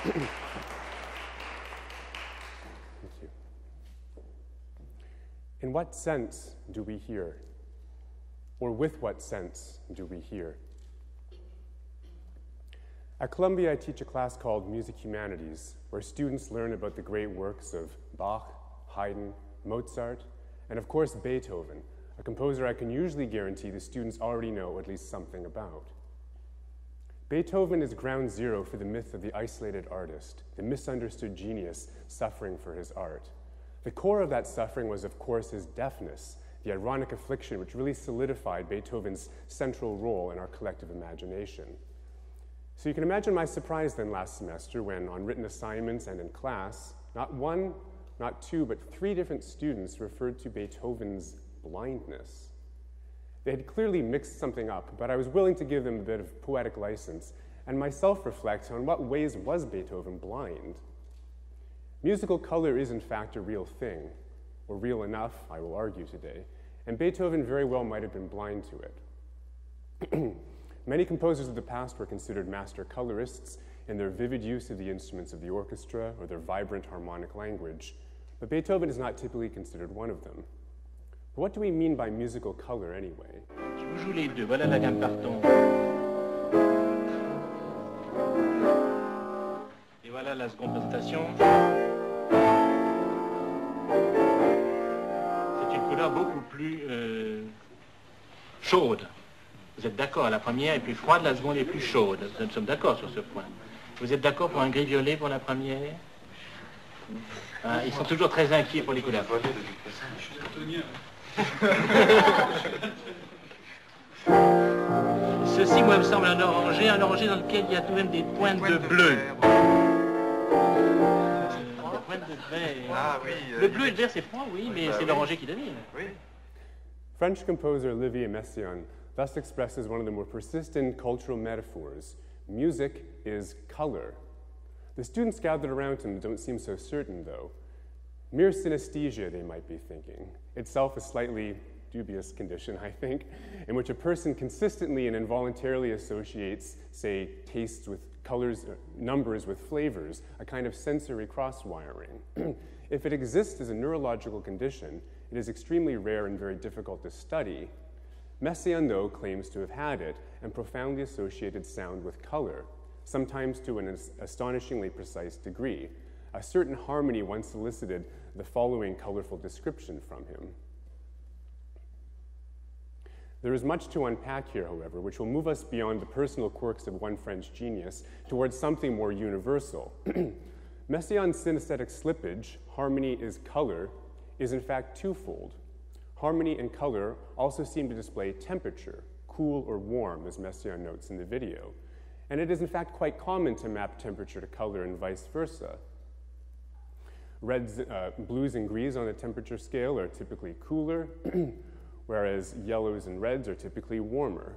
Thank you. In what sense do we hear? Or with what sense do we hear? At Columbia, I teach a class called Music Humanities, where students learn about the great works of Bach, Haydn, Mozart, and of course Beethoven, a composer I can usually guarantee the students already know at least something about. Beethoven is ground zero for the myth of the isolated artist, the misunderstood genius suffering for his art. The core of that suffering was, of course, his deafness, the ironic affliction which really solidified Beethoven's central role in our collective imagination. So you can imagine my surprise then last semester when, on written assignments and in class, not one, not two, but 3 different students referred to Beethoven's blindness. They had clearly mixed something up, but I was willing to give them a bit of poetic license and myself reflect on what ways was Beethoven blind. Musical color is in fact a real thing, or real enough, I will argue today, and Beethoven very well might have been blind to it. Many composers of the past were considered master colorists in their vivid use of the instruments of the orchestra or their vibrant harmonic language, but Beethoven is not typically considered one of them. But what do we mean by musical color anyway? Je vous joue les deux, voilà la gamme partant. Et voilà la seconde notation. C'est une couleur beaucoup plus chaude. Vous êtes d'accord, la première est plus froide, la seconde est plus chaude. Nous sommes d'accord sur ce point. Vous êtes d'accord pour un gris-violet pour la première? Ils sont toujours très inquiets pour les couleurs. Ceci, moi, me semble un orangé dans lequel il y a tout de même des pointes de bleu. Des pointes de vert. Ah oui. Le bleu et le vert, c'est froid, oui, mais c'est l'orangé qui domine. Oui. French composer Olivier Messiaen thus expresses one of the more persistent cultural metaphors. Music is color. The students gathered around him don't seem so certain, though. Mere synesthesia, they might be thinking, itself a slightly dubious condition, I think, in which a person consistently and involuntarily associates, say, tastes with colors, numbers with flavors, a kind of sensory cross-wiring. If it exists as a neurological condition, it is extremely rare and very difficult to study. Messiaen, though, claims to have had it and profoundly associated sound with color, sometimes to an astonishingly precise degree. A certain harmony once elicited the following colorful description from him. There is much to unpack here, however, which will move us beyond the personal quirks of one French genius towards something more universal. Messiaen's synesthetic slippage, harmony is color, is in fact twofold. Harmony and color also seem to display temperature, cool or warm, as Messiaen notes in the video. And it is in fact quite common to map temperature to color and vice versa. Reds, blues and greens on the temperature scale are typically cooler, whereas yellows and reds are typically warmer.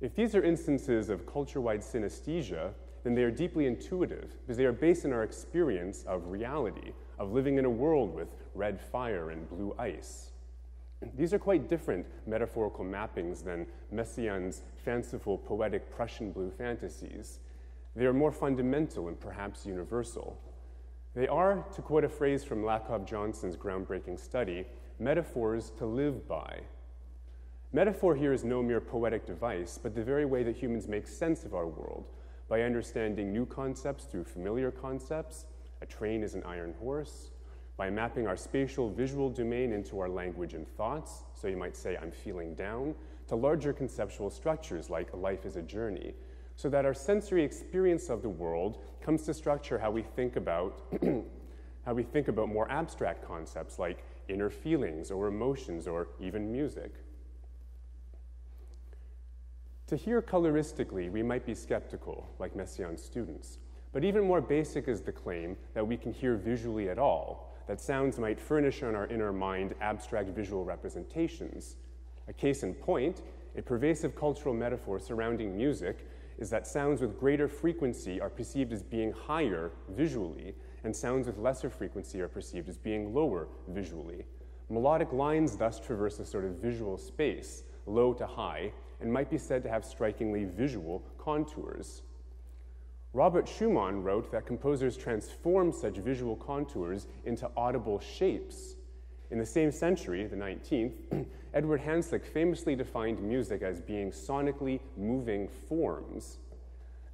If these are instances of culture-wide synesthesia, then they are deeply intuitive, because they are based on our experience of reality, of living in a world with red fire and blue ice. These are quite different metaphorical mappings than Messiaen's fanciful, poetic Prussian blue fantasies. They are more fundamental and perhaps universal. They are, to quote a phrase from Lakoff Johnson's groundbreaking study, metaphors to live by. Metaphor here is no mere poetic device, but the very way that humans make sense of our world, by understanding new concepts through familiar concepts. A train is an iron horse. By mapping our spatial visual domain into our language and thoughts, so you might say, I'm feeling down, to larger conceptual structures like life is a journey, so that our sensory experience of the world comes to structure how we think about more abstract concepts like inner feelings or emotions or even music. To hear coloristically, we might be skeptical, like Messiaen's students, but even more basic is the claim that we can hear visually at all, that sounds might furnish on our inner mind abstract visual representations. A case in point, a pervasive cultural metaphor surrounding music is that sounds with greater frequency are perceived as being higher visually, and sounds with lesser frequency are perceived as being lower visually. Melodic lines thus traverse a sort of visual space, low to high, and might be said to have strikingly visual contours. Robert Schumann wrote that composers transform such visual contours into audible shapes. In the same century, the 19th, Edward Hanslick famously defined music as being sonically moving forms.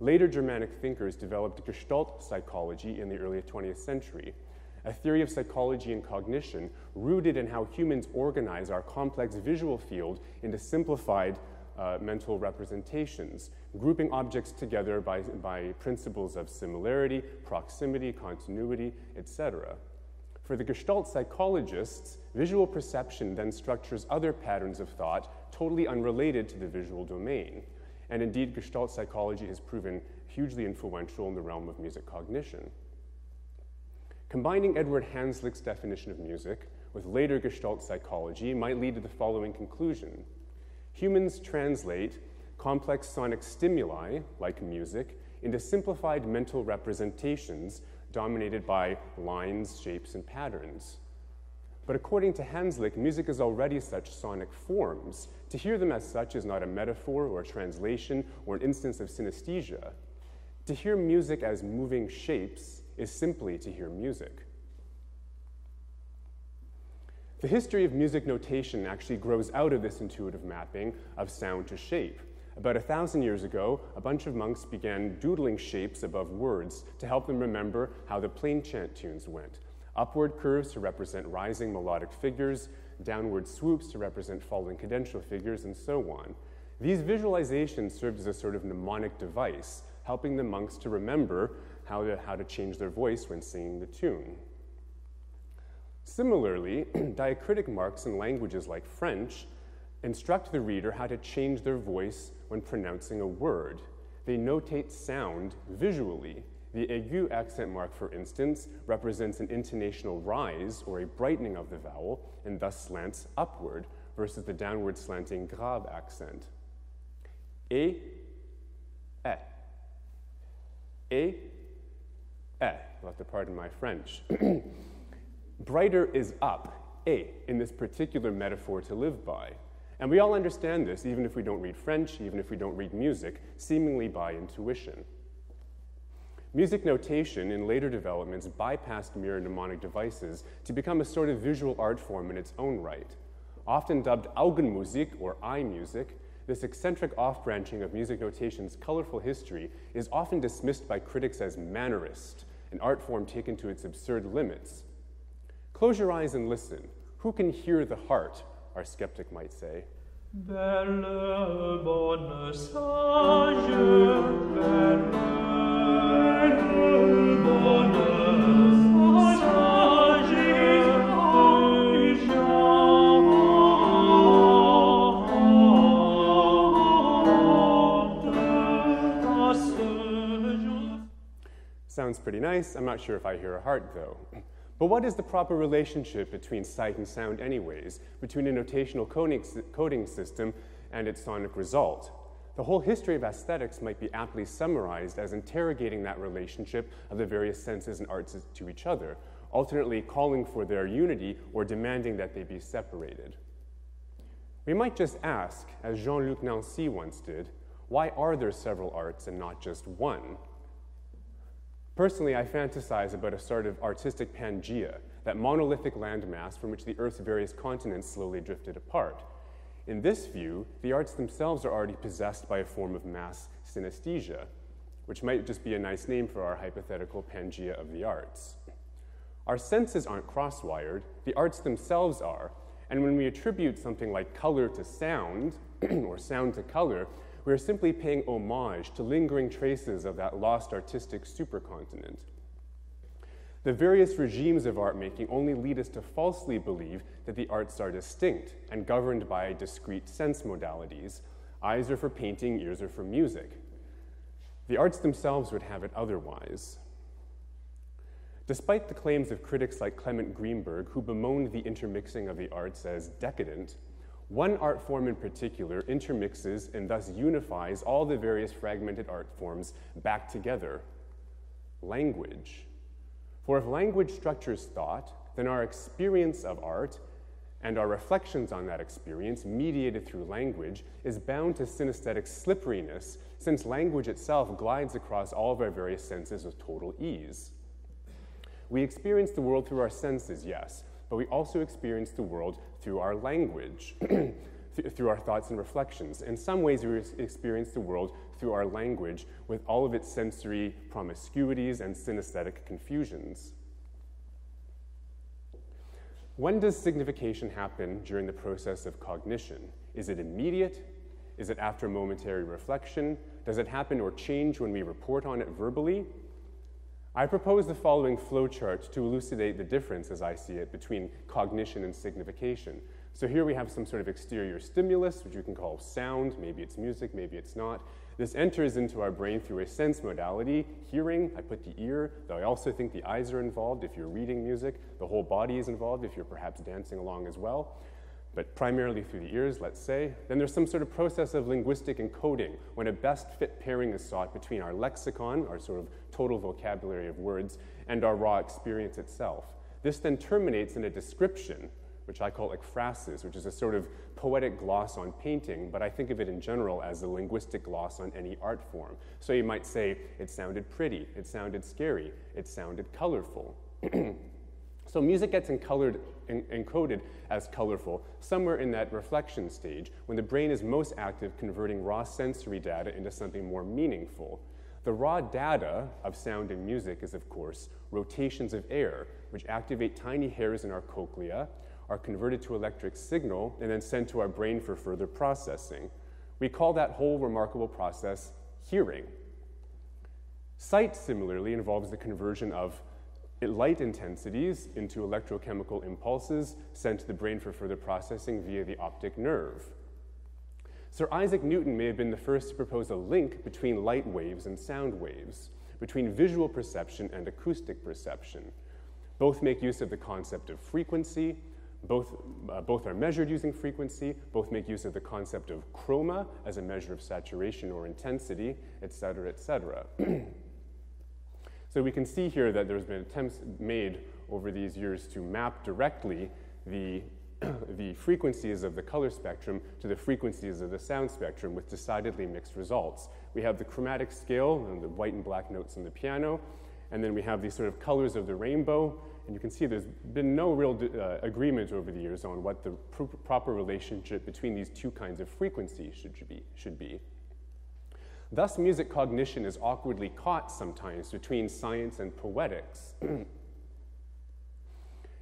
Later Germanic thinkers developed Gestalt psychology in the early 20th century, a theory of psychology and cognition rooted in how humans organize our complex visual field into simplified mental representations, grouping objects together by principles of similarity, proximity, continuity, etc. For the Gestalt psychologists, visual perception then structures other patterns of thought totally unrelated to the visual domain. And indeed, Gestalt psychology has proven hugely influential in the realm of music cognition. Combining Edward Hanslick's definition of music with later Gestalt psychology might lead to the following conclusion. Humans translate complex sonic stimuli, like music, into simplified mental representations dominated by lines, shapes, and patterns. But according to Hanslick, music is already such sonic forms. To hear them as such is not a metaphor or a translation or an instance of synesthesia. To hear music as moving shapes is simply to hear music. The history of music notation actually grows out of this intuitive mapping of sound to shape. About 1,000 years ago, a bunch of monks began doodling shapes above words to help them remember how the plain chant tunes went. Upward curves to represent rising melodic figures, downward swoops to represent falling cadential figures, and so on. These visualizations served as a sort of mnemonic device, helping the monks to remember how to change their voice when singing the tune. Similarly, diacritic marks in languages like French instruct the reader how to change their voice when pronouncing a word. They notate sound visually. The aigu accent mark, for instance, represents an intonational rise or a brightening of the vowel and thus slants upward versus the downward slanting grave accent. Et, eh. Et, eh. You'll have to pardon my French. Brighter is up, et, in this particular metaphor to live by. And we all understand this, even if we don't read French, even if we don't read music, seemingly by intuition. Music notation in later developments bypassed mere mnemonic devices to become a sort of visual art form in its own right. Often dubbed Augenmusik or eye music, this eccentric off-branching of music notation's colorful history is often dismissed by critics as mannerist, an art form taken to its absurd limits. Close your eyes and listen. Who can hear the heart? Our skeptic might say. Belle, bonne, sage, belle, bonne, sage, sounds pretty nice. I'm not sure if I hear a heart, though. But what is the proper relationship between sight and sound anyways, between a notational coding system and its sonic result? The whole history of aesthetics might be aptly summarized as interrogating that relationship of the various senses and arts to each other, alternately calling for their unity or demanding that they be separated. We might just ask, as Jean-Luc Nancy once did, why are there several arts and not just one? Personally, I fantasize about a sort of artistic Pangea, that monolithic landmass from which the Earth's various continents slowly drifted apart. In this view, the arts themselves are already possessed by a form of mass synesthesia, which might just be a nice name for our hypothetical Pangea of the arts. Our senses aren't cross-wired, the arts themselves are, and when we attribute something like color to sound, or sound to color, we are simply paying homage to lingering traces of that lost artistic supercontinent. The various regimes of art making only lead us to falsely believe that the arts are distinct and governed by discrete sense modalities. Eyes are for painting, ears are for music. The arts themselves would have it otherwise. Despite the claims of critics like Clement Greenberg, who bemoaned the intermixing of the arts as decadent, one art form in particular intermixes and thus unifies all the various fragmented art forms back together: language. For if language structures thought, then our experience of art And our reflections on that experience, mediated through language, is bound to synesthetic slipperiness, since language itself glides across all of our various senses with total ease. We experience the world through our senses, yes, but we also experience the world through our language, through our thoughts and reflections. In some ways, we experience the world through our language with all of its sensory promiscuities and synesthetic confusions. When does signification happen during the process of cognition? Is it immediate? Is it after momentary reflection? Does it happen or change when we report on it verbally? I propose the following flowchart to elucidate the difference, as I see it, between cognition and signification. So here we have some sort of exterior stimulus, which you can call sound. Maybe it's music, maybe it's not. This enters into our brain through a sense modality. Hearing, I put the ear, though I also think the eyes are involved if you're reading music. The whole body is involved if you're perhaps dancing along as well, but primarily through the ears, let's say. Then there's some sort of process of linguistic encoding, when a best fit pairing is sought between our lexicon, our sort of total vocabulary of words, and our raw experience itself. This then terminates in a description, which I call ekphrasis, which is a sort of poetic gloss on painting, but I think of it in general as a linguistic gloss on any art form. So you might say, it sounded pretty, it sounded scary, it sounded colorful. So music gets encoded as colorful somewhere in that reflection stage, when the brain is most active converting raw sensory data into something more meaningful. The raw data of sound and music is, of course, rotations of air, which activate tiny hairs in our cochlea, are converted to electric signal, and then sent to our brain for further processing. We call that whole remarkable process hearing. Sight, similarly, involves the conversion of light intensities into electrochemical impulses sent to the brain for further processing via the optic nerve. Sir Isaac Newton may have been the first to propose a link between light waves and sound waves, between visual perception and acoustic perception. Both make use of the concept of frequency. Both are measured using frequency. Both make use of the concept of chroma as a measure of saturation or intensity, et cetera, et cetera. So we can see here that there's been attempts made over these years to map directly the frequencies of the color spectrum to the frequencies of the sound spectrum with decidedly mixed results. We have the chromatic scale and the white and black notes on the piano, and then we have these sort of colors of the rainbow, and you can see there's been no real agreement over the years on what the proper relationship between these two kinds of frequencies should be. Thus, music cognition is awkwardly caught sometimes between science and poetics.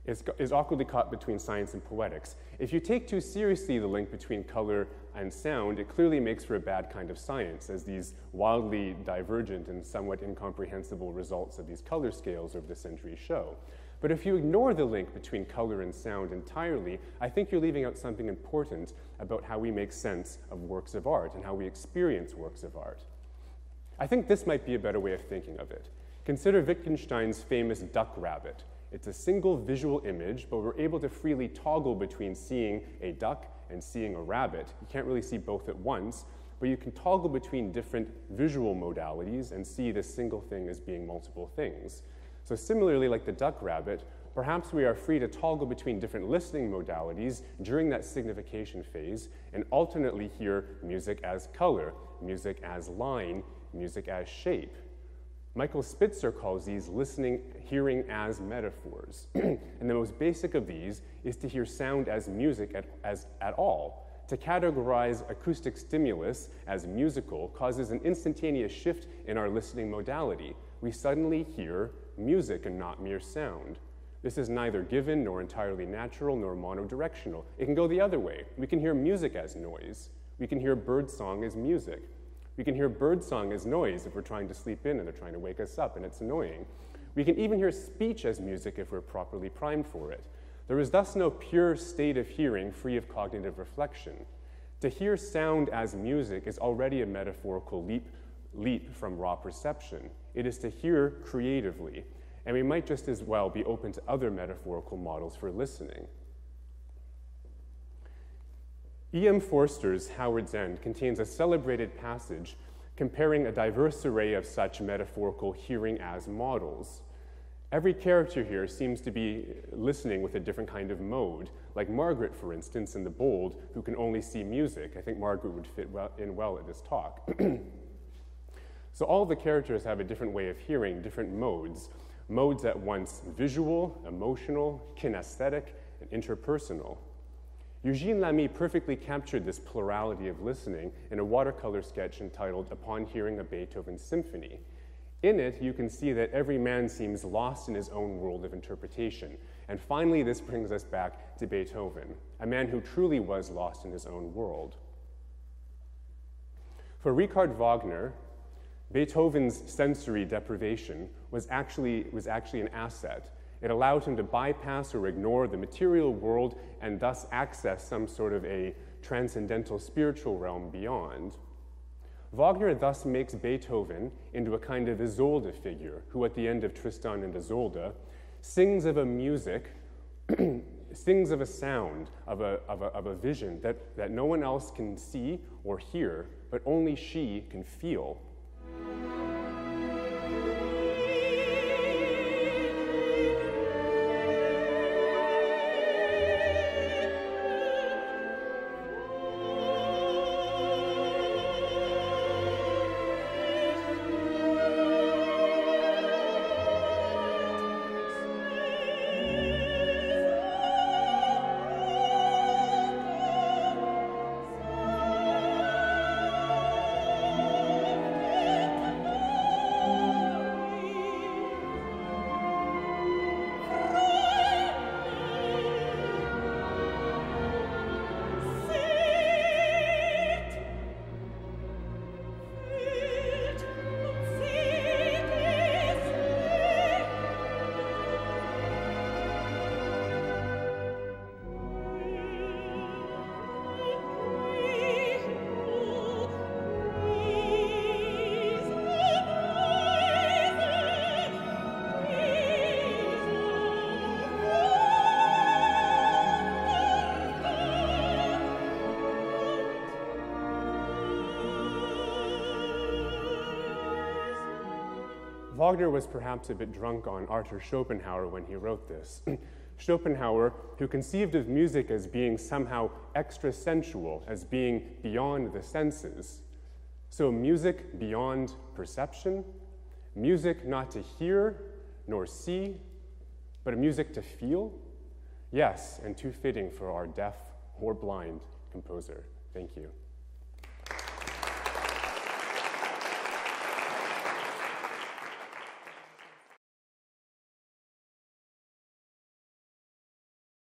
is awkwardly caught between science and poetics. If you take too seriously the link between color and sound, it clearly makes for a bad kind of science, as these wildly divergent and somewhat incomprehensible results of these color scales over the centuries show. But if you ignore the link between color and sound entirely, I think you're leaving out something important about how we make sense of works of art and how we experience works of art. I think this might be a better way of thinking of it. Consider Wittgenstein's famous duck rabbit. It's a single visual image, but we're able to freely toggle between seeing a duck and seeing a rabbit. You can't really see both at once, but you can toggle between different visual modalities and see this single thing as being multiple things. So similarly, like the duck rabbit, perhaps we are free to toggle between different listening modalities during that signification phase and alternately hear music as color, music as line, music as shape. Michael Spitzer calls these hearing as metaphors. And the most basic of these is to hear sound as music at all. To categorize acoustic stimulus as musical causes an instantaneous shift in our listening modality. We suddenly hear music and not mere sound. This is neither given nor entirely natural nor monodirectional. It can go the other way. We can hear music as noise. We can hear birdsong as music. We can hear birdsong as noise if we're trying to sleep in and they're trying to wake us up and it's annoying. We can even hear speech as music if we're properly primed for it. There is thus no pure state of hearing free of cognitive reflection. To hear sound as music is already a metaphorical leap from raw perception. It is to hear creatively, and we might just as well be open to other metaphorical models for listening. E.M. Forster's Howard's End contains a celebrated passage comparing a diverse array of such metaphorical hearing as models. Every character here seems to be listening with a different kind of mode, like Margaret, for instance, in The Bold, who can only see music. I think Margaret would fit well at this talk. So all the characters have a different way of hearing, different modes, modes at once visual, emotional, kinesthetic, and interpersonal. Eugene Lamy perfectly captured this plurality of listening in a watercolor sketch entitled Upon Hearing a Beethoven Symphony. In it, you can see that every man seems lost in his own world of interpretation. And finally, this brings us back to Beethoven, a man who truly was lost in his own world. For Richard Wagner, Beethoven's sensory deprivation was actually an asset. It allowed him to bypass or ignore the material world and thus access some sort of a transcendental spiritual realm beyond. Wagner thus makes Beethoven into a kind of Isolde figure, who at the end of Tristan and Isolde sings of a music, sings of a sound, of a vision that no one else can see or hear, but only she can feel. Wagner was perhaps a bit drunk on Arthur Schopenhauer when he wrote this. Schopenhauer, who conceived of music as being somehow extra-sensual, as being beyond the senses. So music beyond perception, music not to hear nor see, but a music to feel? Yes, and too fitting for our deaf or blind composer. Thank you.